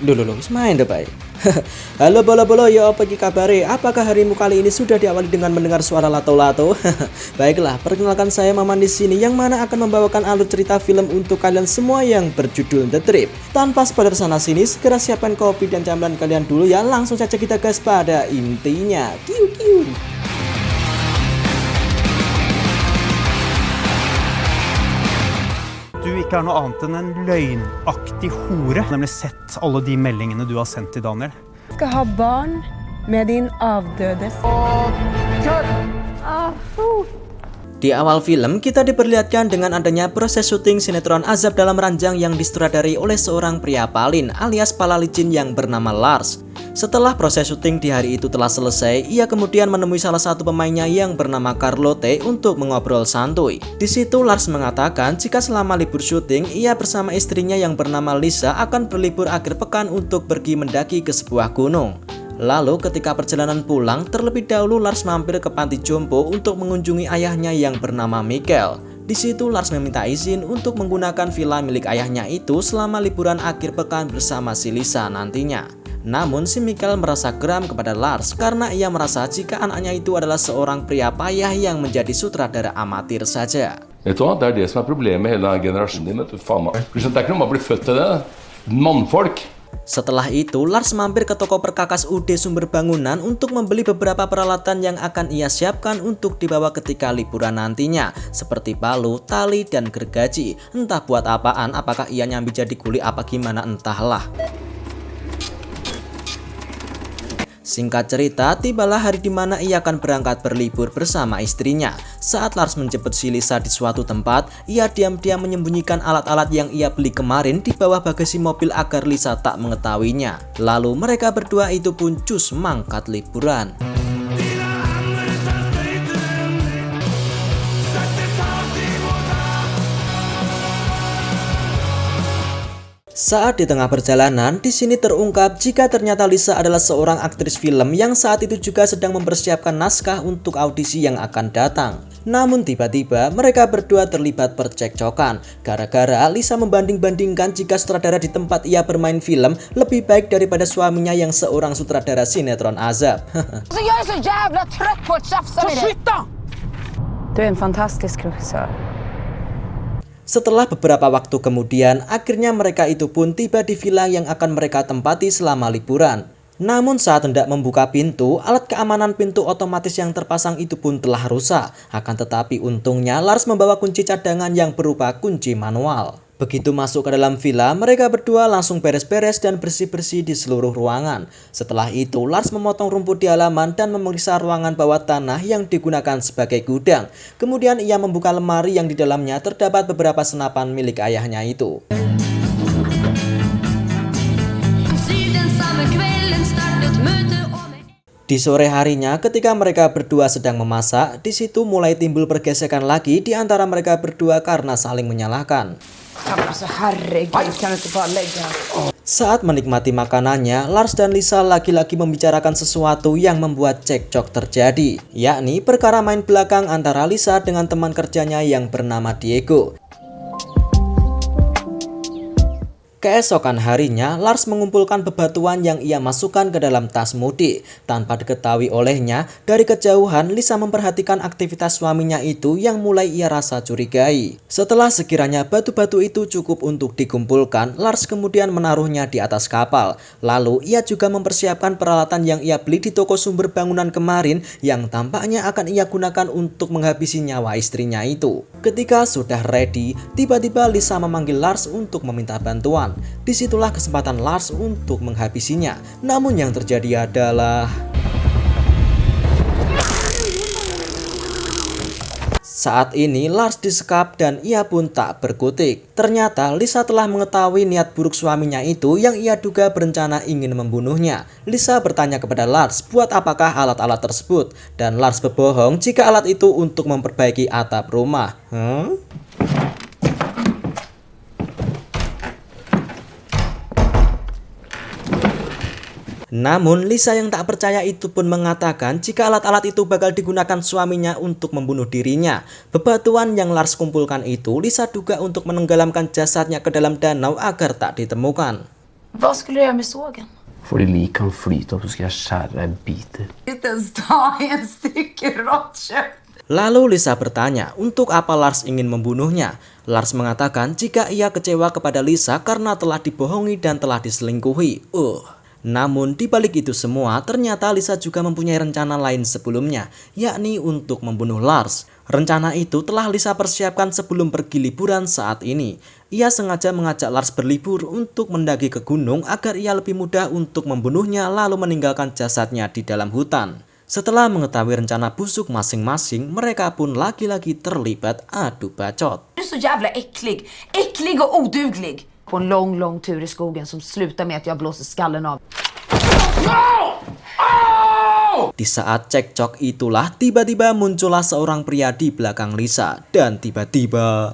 Loh, main deh, Pak. Halo bolo-bolo, ya apa kabare? Apakah harimu kali ini sudah diawali dengan mendengar suara lato-lato? Baiklah, perkenalkan saya Maman di sini yang mana akan membawakan alur cerita film untuk kalian semua yang berjudul The Trip. Tanpa spoiler sana sini, segera siapkan kopi dan camilan kalian dulu ya. Langsung saja kita gas pada intinya. Kiu. Du ikke er noe annet enn en løgnaktig hore. Nemlig sett alle de meldingene du har sendt til Daniel. Skal ha barn med din avdødes. Di awal film, kita diperlihatkan dengan adanya proses syuting sinetron Azab Dalam Ranjang yang disutradari oleh seorang pria Palin alias pala licin yang bernama Lars. Setelah proses syuting di hari itu telah selesai, ia kemudian menemui salah satu pemainnya yang bernama Carlotte untuk mengobrol santuy. Di situ Lars mengatakan jika selama libur syuting, ia bersama istrinya yang bernama Lisa akan berlibur akhir pekan untuk pergi mendaki ke sebuah gunung. Lalu ketika perjalanan pulang, terlebih dahulu Lars mampir ke panti jompo untuk mengunjungi ayahnya yang bernama Michael. Di situ Lars meminta izin untuk menggunakan villa milik ayahnya itu selama liburan akhir pekan bersama si Lisa nantinya. Namun si Michael merasa geram kepada Lars karena ia merasa jika anaknya itu adalah seorang pria payah yang menjadi sutradara amatir saja. Vet du hva, det er det som er problemet med hele denne generasjonen din, vet du, faen meg. Det er ikke noe man blir født til det, mannfolk. Setelah itu, Lars mampir ke toko perkakas UD Sumber Bangunan untuk membeli beberapa peralatan yang akan ia siapkan untuk dibawa ketika liburan nantinya, seperti palu, tali, dan gergaji. Entah buat apaan, apakah ia nyambi jadi kuli apa gimana entahlah. Singkat cerita, tibalah hari di mana ia akan berangkat berlibur bersama istrinya. Saat Lars menjemput si Lisa di suatu tempat, ia diam-diam menyembunyikan alat-alat yang ia beli kemarin di bawah bagasi mobil agar Lisa tak mengetahuinya. Lalu mereka berdua itu pun cus mangkat liburan. Saat di tengah perjalanan, di sini terungkap jika ternyata Lisa adalah seorang aktris film yang saat itu juga sedang mempersiapkan naskah untuk audisi yang akan datang. Namun tiba-tiba mereka berdua terlibat percekcokan gara-gara Lisa membanding-bandingkan jika sutradara di tempat ia bermain film lebih baik daripada suaminya yang seorang sutradara sinetron Azab. Du är en fantastisk regissör. Setelah beberapa waktu kemudian, akhirnya mereka itu pun tiba di villa yang akan mereka tempati selama liburan. Namun saat hendak membuka pintu, alat keamanan pintu otomatis yang terpasang itu pun telah rusak. Akan tetapi untungnya Lars membawa kunci cadangan yang berupa kunci manual. Begitu masuk ke dalam villa, mereka berdua langsung beres-beres dan bersih-bersih di seluruh ruangan. Setelah itu, Lars memotong rumput di halaman dan memeriksa ruangan bawah tanah yang digunakan sebagai gudang. Kemudian ia membuka lemari yang di dalamnya terdapat beberapa senapan milik ayahnya itu. Di sore harinya, ketika mereka berdua sedang memasak, di situ mulai timbul pergesekan lagi di antara mereka berdua karena saling menyalahkan. Saat menikmati makanannya, Lars dan Lisa lagi-lagi membicarakan sesuatu yang membuat cekcok terjadi, yakni perkara main belakang antara Lisa dengan teman kerjanya yang bernama Diego. Keesokan harinya, Lars mengumpulkan bebatuan yang ia masukkan ke dalam tas mudik. Tanpa diketahui olehnya, dari kejauhan Lisa memperhatikan aktivitas suaminya itu yang mulai ia rasa curigai. Setelah sekiranya batu-batu itu cukup untuk dikumpulkan, Lars kemudian menaruhnya di atas kapal. Lalu ia juga mempersiapkan peralatan yang ia beli di toko Sumber Bangunan kemarin yang tampaknya akan ia gunakan untuk menghabisi nyawa istrinya itu. Ketika sudah ready, tiba-tiba Lisa memanggil Lars untuk meminta bantuan. Disitulah kesempatan Lars untuk menghabisinya. Namun yang terjadi adalah saat ini Lars disekap dan ia pun tak berkutik. Ternyata Lisa telah mengetahui niat buruk suaminya itu yang ia duga berencana ingin membunuhnya. Lisa bertanya kepada Lars buat apakah alat-alat tersebut, dan Lars berbohong jika alat itu untuk memperbaiki atap rumah. Namun Lisa yang tak percaya itu pun mengatakan jika alat-alat itu bakal digunakan suaminya untuk membunuh dirinya. Bebatuan yang Lars kumpulkan itu Lisa duga untuk menenggelamkan jasadnya ke dalam danau agar tak ditemukan. Vad skulle du göra med sågen? Får det lik kan flyta så ska jag skära i biter. Inte ens ta en stycke rått kött. Lalu Lisa bertanya untuk apa Lars ingin membunuhnya. Lars mengatakan jika ia kecewa kepada Lisa karena telah dibohongi dan telah diselingkuhi. Namun di balik itu semua ternyata Lisa juga mempunyai rencana lain sebelumnya, yakni untuk membunuh Lars. Rencana itu telah Lisa persiapkan sebelum pergi liburan saat ini. Ia sengaja mengajak Lars berlibur untuk mendaki ke gunung agar ia lebih mudah untuk membunuhnya lalu meninggalkan jasadnya di dalam hutan. Setelah mengetahui rencana busuk masing-masing, mereka pun lagi-lagi terlibat adu bacot. Du är så jävla äcklig. Äcklig och oduglig. På en lång tur i skogen som slutar med att jag blåser skallen av. Di saat cekcok itulah tiba-tiba muncullah seorang pria di belakang Lisa. Dan tiba-tiba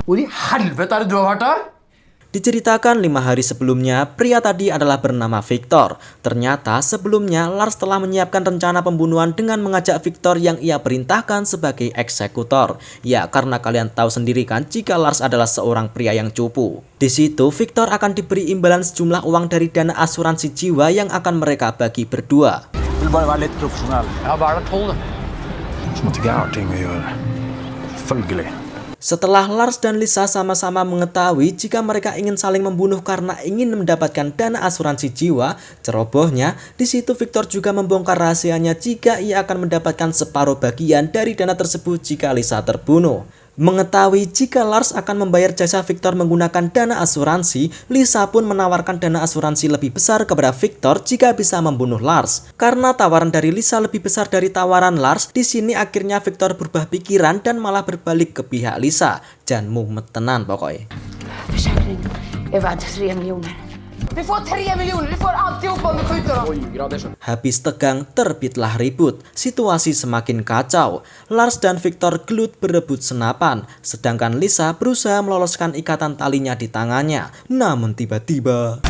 Vad i helvete är det du har varit där? diceritakan 5 hari sebelumnya, pria tadi adalah bernama Victor. Ternyata sebelumnya Lars telah menyiapkan rencana pembunuhan dengan mengajak Victor yang ia perintahkan sebagai eksekutor. Ya, karena kalian tahu sendiri kan jika Lars adalah seorang pria yang cupu. Di situ Victor akan diberi imbalan sejumlah uang dari dana asuransi jiwa yang akan mereka bagi berdua. Vill bara vara lite professionell. Jag har bara 12. Som att jag har ting att göra. Följelig. Setelah Lars dan Lisa sama-sama mengetahui jika mereka ingin saling membunuh karena ingin mendapatkan dana asuransi jiwa, cerobohnya, di situ Victor juga membongkar rahasianya jika ia akan mendapatkan separuh bagian dari dana tersebut jika Lisa terbunuh. Mengetahui jika Lars akan membayar jasa Victor menggunakan dana asuransi, Lisa pun menawarkan dana asuransi lebih besar kepada Victor jika bisa membunuh Lars. Karena tawaran dari Lisa lebih besar dari tawaran Lars, di sini akhirnya Victor berubah pikiran dan malah berbalik ke pihak Lisa. Jan mumet tenan pokoknya. Försäkring är värd 3 miljoner. Vi får 3 miljoner, vi får alltihopa om vi skjuter dem. Habis tegang, terbitlah ribut. Situasi semakin kacau. Lars dan Victor gelut berebut senapan, sedangkan Lisa berusaha meloloskan ikatan talinya di tangannya. Namun tiba-tiba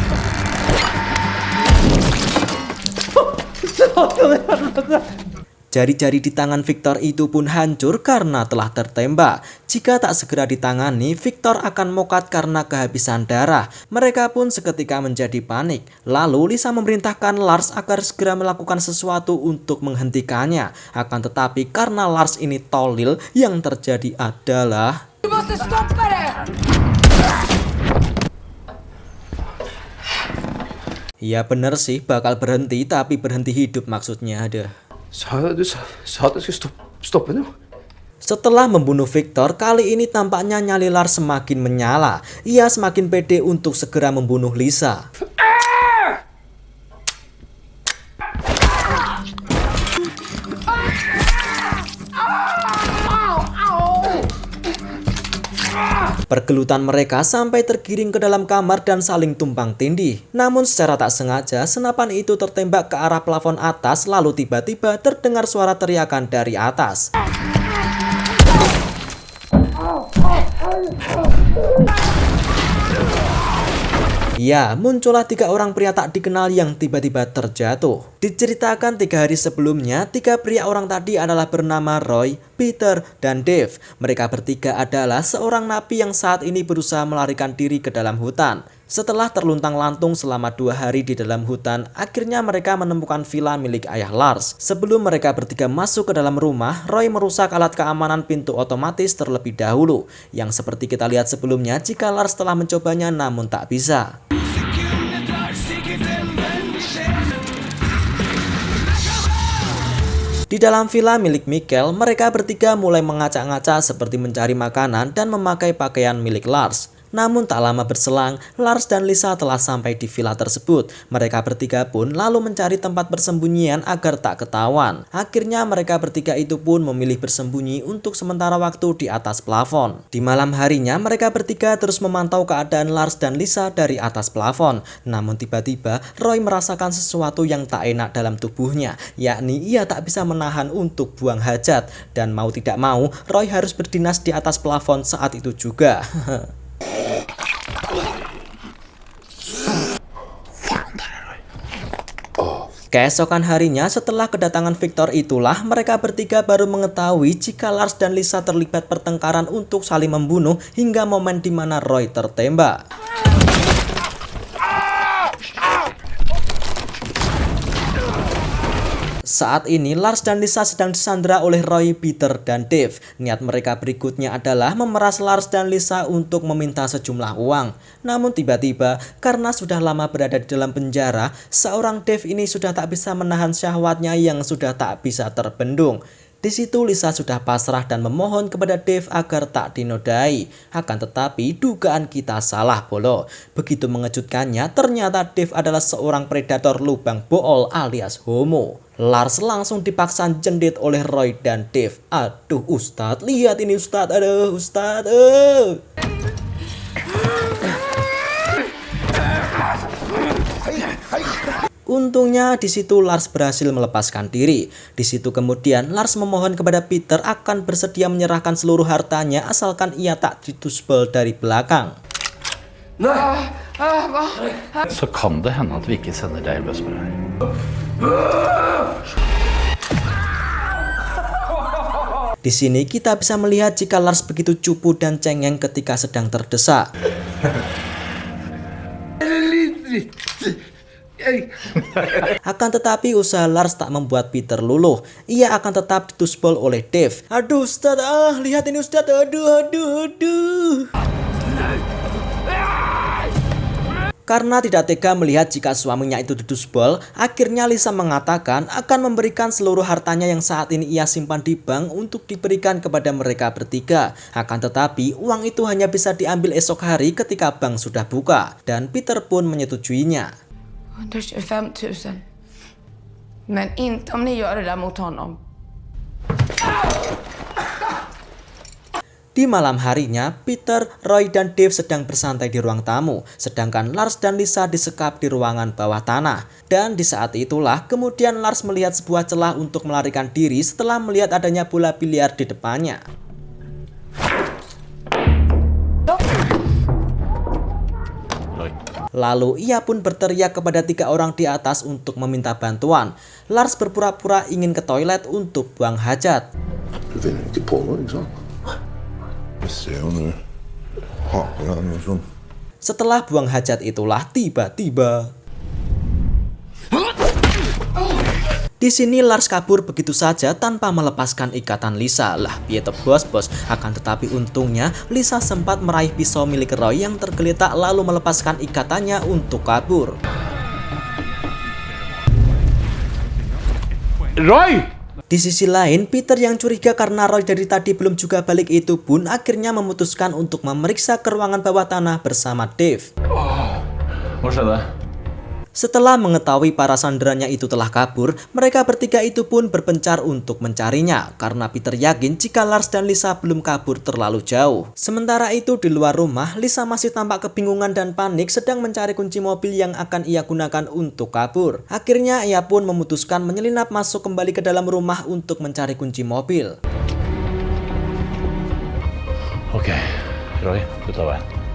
jari-jari di tangan Victor itu pun hancur karena telah tertembak. Jika tak segera ditangani, Victor akan mokat karena kehabisan darah. Mereka pun seketika menjadi panik. Lalu Lisa memerintahkan Lars agar segera melakukan sesuatu untuk menghentikannya. Akan tetapi karena Lars ini tolil, yang terjadi adalah Du måste stoppa det! ya bener sih bakal berhenti, tapi berhenti hidup maksudnya ada. Du sa att jag skulle stoppa nu. Setelah membunuh Victor, kali ini tampaknya nyali Lars semakin menyala. Ia semakin pede untuk segera membunuh Lisa. Pergelutan mereka sampai tergiring ke dalam kamar dan saling tumpang tindih. Namun secara tak sengaja, senapan itu tertembak ke arah plafon atas, lalu tiba-tiba terdengar suara teriakan dari atas. Ya, muncullah 3 orang pria tak dikenal yang tiba-tiba terjatuh. Diceritakan 3 hari sebelumnya, 3 pria orang tadi adalah bernama Roy, Peter, dan Dave. Mereka bertiga adalah seorang napi yang saat ini berusaha melarikan diri ke dalam hutan. Setelah terluntang-lantung selama 2 hari di dalam hutan, akhirnya mereka menemukan villa milik ayah Lars. Sebelum mereka bertiga masuk ke dalam rumah, Roy merusak alat keamanan pintu otomatis terlebih dahulu. Yang seperti kita lihat sebelumnya jika Lars telah mencobanya namun tak bisa. Di dalam villa milik Mikkel, mereka bertiga mulai mengacak-ngacak seperti mencari makanan dan memakai pakaian milik Lars. Namun tak lama berselang, Lars dan Lisa telah sampai di villa tersebut. Mereka bertiga pun lalu mencari tempat persembunyian agar tak ketahuan. Akhirnya mereka bertiga itu pun memilih bersembunyi untuk sementara waktu di atas plafon. Di malam harinya mereka bertiga terus memantau keadaan Lars dan Lisa dari atas plafon. Namun tiba-tiba Roy merasakan sesuatu yang tak enak dalam tubuhnya, yakni ia tak bisa menahan untuk buang hajat. Dan mau tidak mau, Roy harus berdinas di atas plafon saat itu juga. Keesokan harinya setelah kedatangan Victor itulah mereka bertiga baru mengetahui jika Lars dan Lisa terlibat pertengkaran untuk saling membunuh hingga momen di mana Roy tertembak. Saat ini Lars dan Lisa sedang disandra oleh Roy, Peter, dan Dave. Niat mereka berikutnya adalah memeras Lars dan Lisa untuk meminta sejumlah uang. Namun tiba-tiba karena sudah lama berada di dalam penjara, seorang Dave ini sudah tak bisa menahan syahwatnya yang sudah tak bisa terbendung. Di situ Lisa sudah pasrah dan memohon kepada Dave agar tak dinodai. Akan tetapi dugaan kita salah bolo. Begitu mengejutkannya, ternyata Dave adalah seorang predator lubang bool alias homo. Lars langsung dipaksa jendit oleh Roy dan Dave. Aduh Ustadz, lihat ini Ustadz, aduh Ustadz. Untungnya di situ Lars berhasil melepaskan diri. Di situ kemudian Lars memohon kepada Peter akan bersedia menyerahkan seluruh hartanya asalkan ia tak ditusbel dari belakang. Så kan det hende at vi ikke sender deg løs med deg. Di sini kita bisa melihat jika Lars begitu cupu dan cengeng ketika sedang terdesak. Akan tetapi usaha Lars tak membuat Peter luluh. Ia akan tetap ditusbol oleh Dave. Aduh Ustadz, lihat ini Ustadz, aduh. Karena tidak tega melihat jika suaminya itu ditusbol, akhirnya Lisa mengatakan akan memberikan seluruh hartanya yang saat ini ia simpan di bank untuk diberikan kepada mereka bertiga. Akan tetapi uang itu hanya bisa diambil esok hari ketika bank sudah buka, dan Peter pun menyetujuinya. 125 000. Men inte om ni gör det där mot honom. Di malam harinya, Peter, Roy, dan Dave sedang bersantai di ruang tamu, sedangkan Lars dan Lisa disekap di ruangan bawah tanah. Dan di saat itulah, kemudian Lars melihat sebuah celah untuk melarikan diri setelah melihat adanya bola biliar di depannya. Lalu ia pun berteriak kepada 3 orang di atas untuk meminta bantuan. Lars berpura-pura ingin ke toilet untuk buang hajat. Du vinner ikke på noe, ikke sant? Jeg ser jo nå. Haker deg noe sånn. Setelah buang hajat itulah tiba-tiba di sini Lars kabur begitu saja tanpa melepaskan ikatan Lisa. Lah, piye to bos. Akan tetapi untungnya Lisa sempat meraih pisau milik Roy yang tergeletak lalu melepaskan ikatannya untuk kabur. Roy! Di sisi lain, Peter yang curiga karena Roy dari tadi belum juga balik itu pun akhirnya memutuskan untuk memeriksa ke ruangan bawah tanah bersama Dave. Hva skjedde? Setelah mengetahui para sanderannya itu telah kabur, mereka bertiga itu pun berpencar untuk mencarinya karena Peter yakin jika Lars dan Lisa belum kabur terlalu jauh. Sementara itu di luar rumah, Lisa masih tampak kebingungan dan panik sedang mencari kunci mobil yang akan ia gunakan untuk kabur. Akhirnya ia pun memutuskan menyelinap masuk kembali ke dalam rumah untuk mencari kunci mobil. Ok, Roy, du tar veien.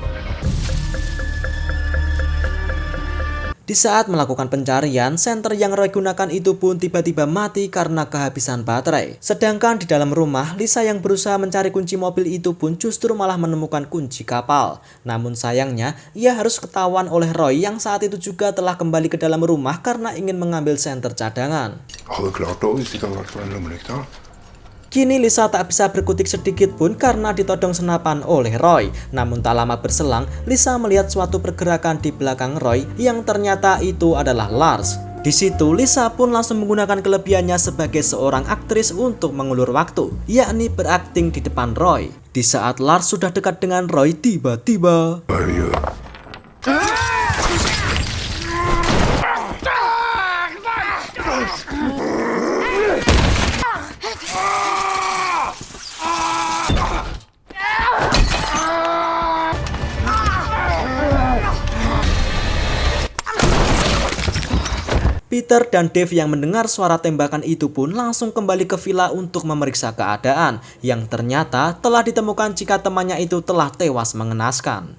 Di saat melakukan pencarian, senter yang Roy gunakan itu pun tiba-tiba mati karena kehabisan baterai. Sedangkan di dalam rumah, Lisa yang berusaha mencari kunci mobil itu pun justru malah menemukan kunci kapal. Namun sayangnya, ia harus ketahuan oleh Roy yang saat itu juga telah kembali ke dalam rumah karena ingin mengambil senter cadangan. Hadde klart det hvis det ikke hadde vært for den lommelykta. Kini Lisa tak bisa berkutik sedikit pun karena ditodong senapan oleh Roy. Namun tak lama berselang, Lisa melihat suatu pergerakan di belakang Roy yang ternyata itu adalah Lars. Di situ Lisa pun langsung menggunakan kelebihannya sebagai seorang aktris untuk mengulur waktu, yakni berakting di depan Roy. Di saat Lars sudah dekat dengan Roy, tiba-tiba Hva er det du gjør? Peter dan Dave yang mendengar suara tembakan itu pun langsung kembali ke villa untuk memeriksa keadaan, yang ternyata telah ditemukan jika temannya itu telah tewas mengenaskan.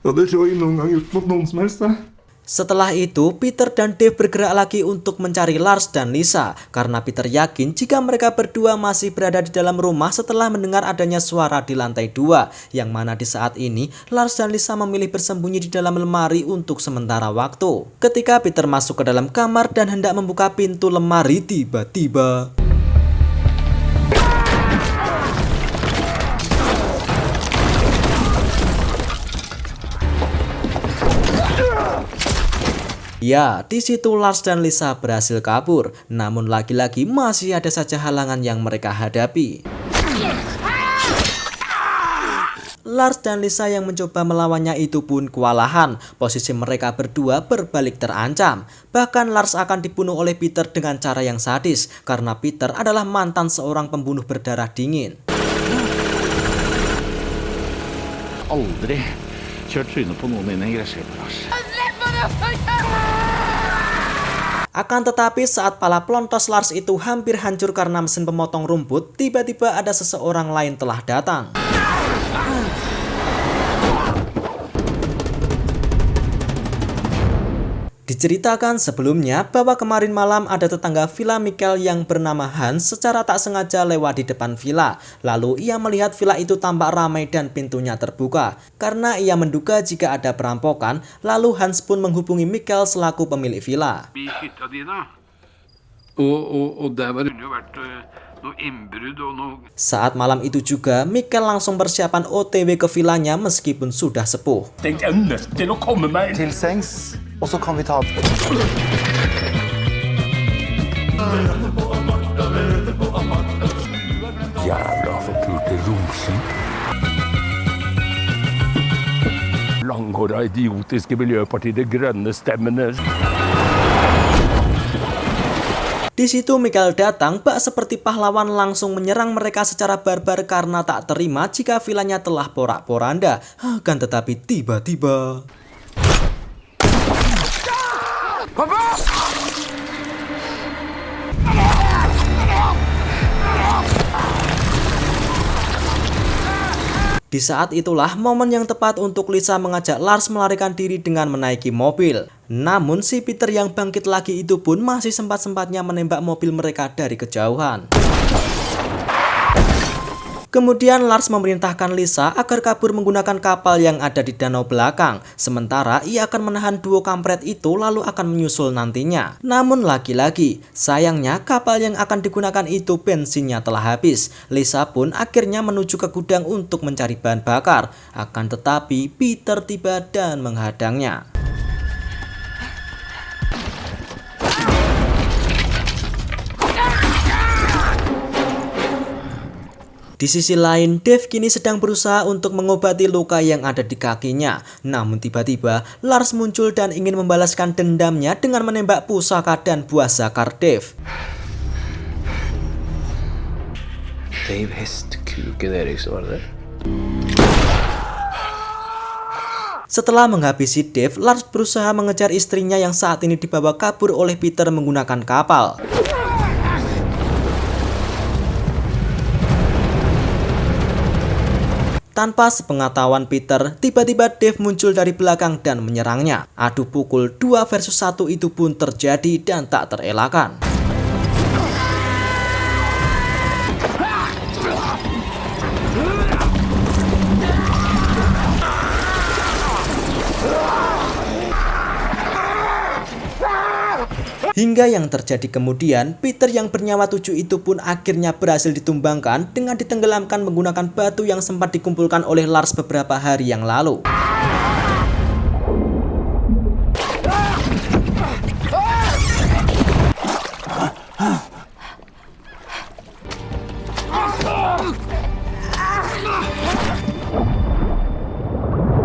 Hadde Roy noen gang gjort mot noen som helst, da? Setelah itu, Peter dan Dave bergerak lagi untuk mencari Lars dan Lisa karena Peter yakin jika mereka berdua masih berada di dalam rumah setelah mendengar adanya suara di lantai 2, yang mana di saat ini Lars dan Lisa memilih bersembunyi di dalam lemari untuk sementara waktu. Ketika Peter masuk ke dalam kamar dan hendak membuka pintu lemari, tiba-tiba ya, di situ Lars dan Lisa berhasil kabur. Namun lagi-lagi masih ada saja halangan yang mereka hadapi. Lars dan Lisa yang mencoba melawannya itu pun kewalahan. Posisi mereka berdua berbalik terancam. Bahkan Lars akan dibunuh oleh Peter dengan cara yang sadis karena Peter adalah mantan seorang pembunuh berdarah dingin. Aldri kjørt trynet på noen inne i gressklipperasje. Akan tetapi saat pala pelontos Lars itu hampir hancur karena mesin pemotong rumput, tiba-tiba ada seseorang lain telah datang. Diceritakan sebelumnya bahwa kemarin malam ada tetangga villa Michael yang bernama Hans secara tak sengaja lewat di depan villa. Lalu ia melihat villa itu tampak ramai dan pintunya terbuka. Karena ia menduga jika ada perampokan, lalu Hans pun menghubungi Michael selaku pemilik villa. Saat malam itu juga, Michael langsung persiapan OTW ke villanya meskipun sudah sepuh. Til sengs, og så kan vi ta Jævla forpulte romskip. Langhåra idiotiske Miljøpartiet De Grønne stemmene. Di situ Michael datang bak seperti pahlawan langsung menyerang mereka secara barbar karena tak terima jika villanya telah porak-poranda. Akan tetapi tiba-tiba di saat itulah momen yang tepat untuk Lisa mengajak Lars melarikan diri dengan menaiki mobil. Namun si Peter yang bangkit lagi itu pun masih sempat-sempatnya menembak mobil mereka dari kejauhan. Kemudian Lars memerintahkan Lisa agar kabur menggunakan kapal yang ada di danau belakang. Sementara ia akan menahan duo kampret itu lalu akan menyusul nantinya. Namun lagi-lagi, sayangnya kapal yang akan digunakan itu bensinnya telah habis. Lisa pun akhirnya menuju ke gudang untuk mencari bahan bakar. Akan tetapi Peter tiba dan menghadangnya. Di sisi lain, Dave kini sedang berusaha untuk mengobati luka yang ada di kakinya. Namun tiba-tiba, Lars muncul dan ingin membalaskan dendamnya dengan menembak pusaka dan buah zakar Dave. Dave hestkuken Eriksson, var det? Setelah menghabisi Dave, Lars berusaha mengejar istrinya yang saat ini dibawa kabur oleh Peter menggunakan kapal. Tanpa sepengetahuan Peter, tiba-tiba Dave muncul dari belakang dan menyerangnya. Adu pukul 2 versus 1 itu pun terjadi dan tak terelakkan. Hingga yang terjadi kemudian, Peter yang bernyawa 7 itu pun akhirnya berhasil ditumbangkan dengan ditenggelamkan menggunakan batu yang sempat dikumpulkan oleh Lars beberapa hari yang lalu.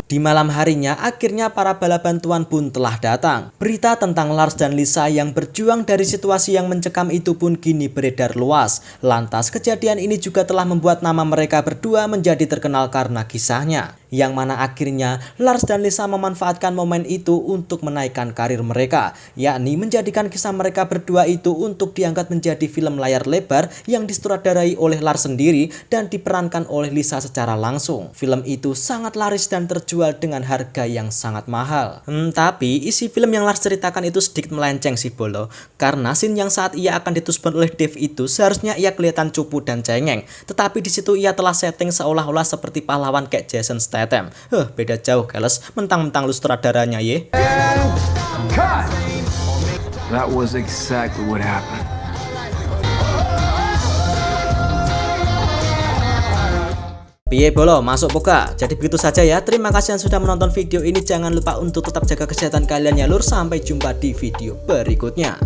Di malam harinya, akhirnya para bala bantuan pun telah datang. Berita tentang Lars dan Lisa yang berjuang dari situasi yang mencekam itu pun kini beredar luas. Lantas kejadian ini juga telah membuat nama mereka berdua menjadi terkenal karena kisahnya. yang mana akhirnya Lars dan Lisa memanfaatkan momen itu untuk menaikkan karir mereka, yakni menjadikan kisah mereka berdua itu untuk diangkat menjadi film layar lebar yang disutradarai oleh Lars sendiri dan diperankan oleh Lisa secara langsung. Film itu sangat laris dan terjual dengan harga yang sangat mahal. Tapi isi film yang Lars ceritakan itu sedikit melenceng sih bolo, karena scene yang saat ia akan ditusuk oleh Dave itu seharusnya ia kelihatan cupu dan cengeng, tetapi di situ ia telah setting seolah-olah seperti pahlawan kayak Jason Statham. Beda jauh keles, mentang-mentang lu sutradaranya ye. That was exactly what happened. Piye bolo, masuk buka. Jadi begitu saja ya. Terima kasih yang sudah menonton video ini. Jangan lupa untuk tetap jaga kesehatan kalian ya lur. Sampai jumpa di video berikutnya.